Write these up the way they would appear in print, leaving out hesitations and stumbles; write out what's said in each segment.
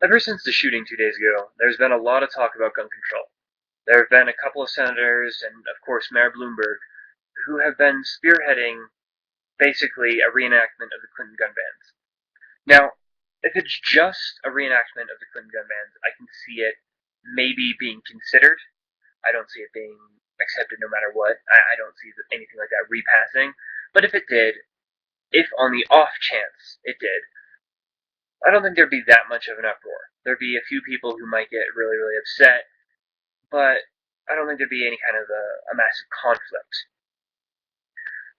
Ever since the shooting 2 days ago, there's been a lot of talk about gun control. There have been a couple of senators and, of course, Mayor Bloomberg who have been spearheading basically a reenactment of the Clinton gun bans. Now, if it's just a reenactment of the Clinton gun bans, I can see it maybe being considered. I don't see it being accepted no matter what. I don't see anything like that repassing. But if it did, if on the off chance it did, I don't think there'd be that much of an uproar. There'd be a few people who might get really, really upset, but I don't think there'd be any kind of a massive conflict.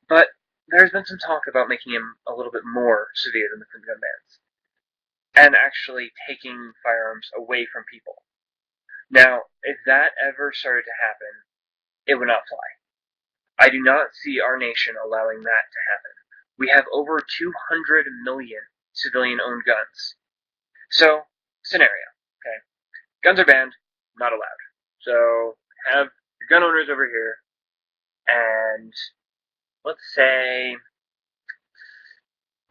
But there's been some talk about making him a little bit more severe than the Clinton gun bans, and actually taking firearms away from people. Now, if that ever started to happen, it would not fly. I do not see our nation allowing that to happen. We have over 200 million civilian-owned guns. So, scenario, okay? Guns are banned, not allowed. So, have your gun owners over here, and let's say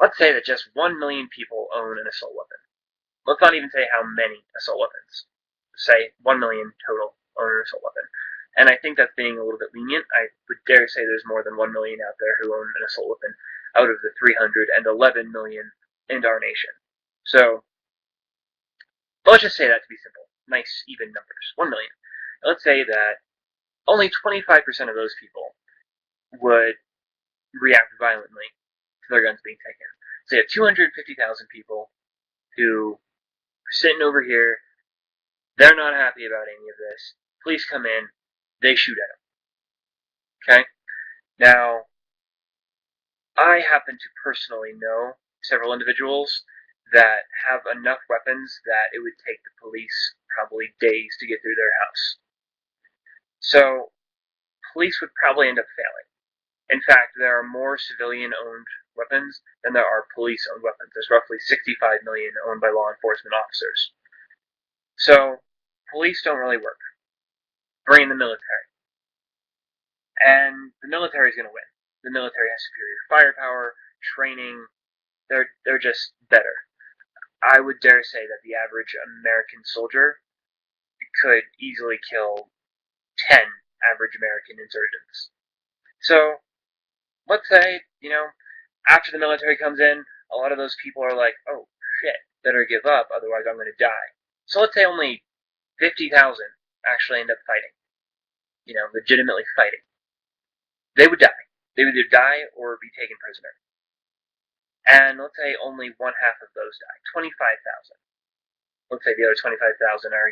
that just 1 million people own an assault weapon. Let's not even say how many assault weapons. Say 1 million total own an assault weapon. And I think that's being a little bit lenient. I would dare say there's more than 1 million out there who own an assault weapon out of the 311 million in our nation. So, let's just say that to be simple. Nice, even numbers. 1 million. Let's say that only 25% of those people would react violently to their guns being taken. So you have 250,000 people who are sitting over here. They're not happy about any of this. Police come in. They shoot at them. Okay? Now, I happen to personally know several individuals that have enough weapons that it would take the police probably days to get through their house. So, police would probably end up failing. In fact, there are more civilian-owned weapons than there are police-owned weapons. There's roughly 65 million owned by law enforcement officers. So, police don't really work. Bring in the military. And the military is going to win. The military has superior firepower, training. They're just better. I would dare say that the average American soldier could easily kill 10 average American insurgents. So, let's say, after the military comes in, a lot of those people are like, oh, shit, better give up, otherwise I'm going to die. So let's say only 50,000 actually end up fighting. Legitimately fighting. They would die. They would either die or be taken prisoner. And let's say only one half of those die. 25,000. Let's say the other 25,000 are,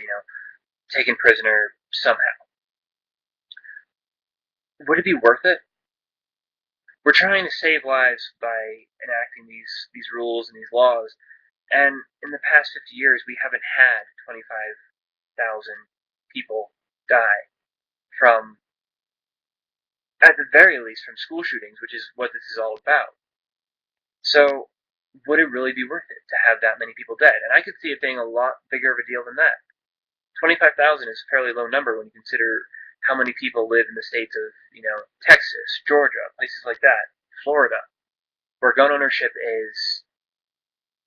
taken prisoner somehow. Would it be worth it? We're trying to save lives by enacting these rules and these laws, and in the past 50 years, we haven't had 25,000 people die from, at the very least, from school shootings, which is what this is all about. So, would it really be worth it to have that many people dead? And I could see it being a lot bigger of a deal than that. 25,000 is a fairly low number when you consider how many people live in the states of, Texas, Georgia, places like that, Florida, where gun ownership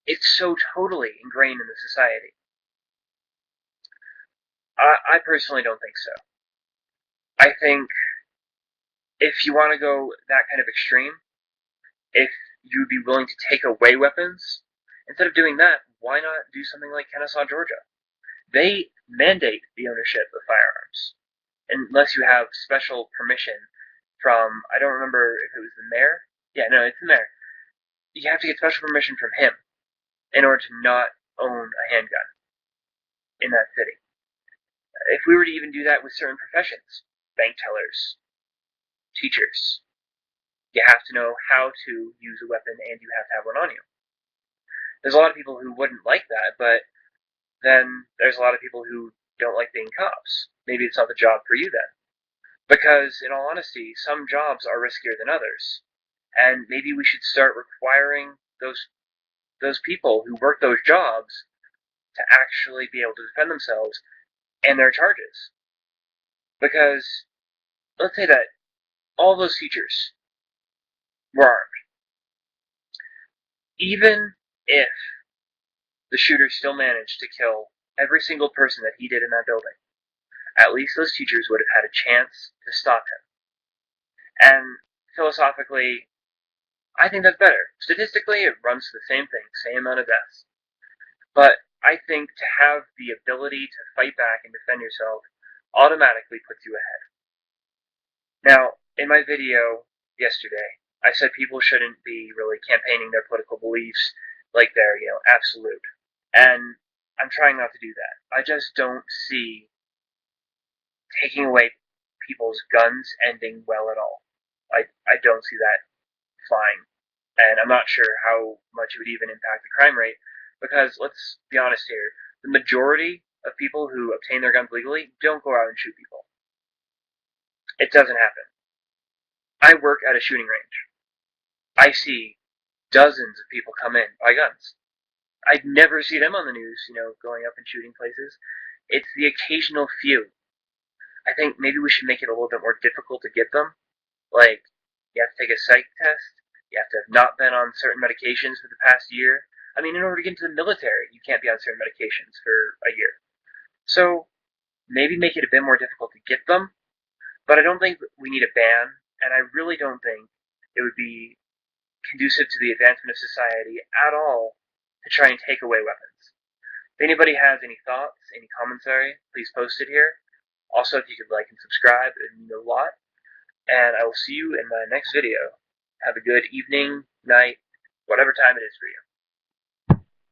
it's so totally ingrained in the society. I personally don't think so. I think if you want to go that kind of extreme, if you'd be willing to take away weapons, instead of doing that, why not do something like Kennesaw, Georgia? They mandate the ownership of firearms, unless you have special permission from, I don't remember if it was the mayor. Yeah, no, it's the mayor. You have to get special permission from him in order to not own a handgun in that city. If we were to even do that with certain professions, bank tellers, teachers, you have to know how to use a weapon and you have to have one on you. There's a lot of people who wouldn't like that, but then there's a lot of people who don't like being cops. Maybe it's not the job for you then. Because, in all honesty, some jobs are riskier than others. And maybe we should start requiring those people who work those jobs to actually be able to defend themselves and their charges. Because, let's say that all those teachers were armed. Even if the shooter still managed to kill every single person that he did in that building, at least those teachers would have had a chance to stop him. And philosophically, I think that's better. Statistically, it runs to the same thing, same amount of deaths. But I think to have the ability to fight back and defend yourself automatically puts you ahead. Now, in my video yesterday, I said people shouldn't be really campaigning their political beliefs like they're, absolute. And I'm trying not to do that. I just don't see taking away people's guns ending well at all. I don't see that flying. And I'm not sure how much it would even impact the crime rate, because let's be honest here, the majority of people who obtain their guns legally don't go out and shoot people. It doesn't happen. I work at a shooting range. I see dozens of people come in, buy guns. I'd never see them on the news, going up and shooting places. It's the occasional few. I think maybe we should make it a little bit more difficult to get them. Like, you have to take a psych test. You have to have not been on certain medications for the past year. I mean, in order to get into the military, you can't be on certain medications for a year. So, maybe make it a bit more difficult to get them. But I don't think we need a ban, and I really don't think it would be conducive to the advancement of society at all to try and take away weapons. If anybody has any thoughts, any commentary, please post it here. Also, if you could like and subscribe, it would mean a lot. And I will see you in my next video. Have a good evening, night, whatever time it is for you.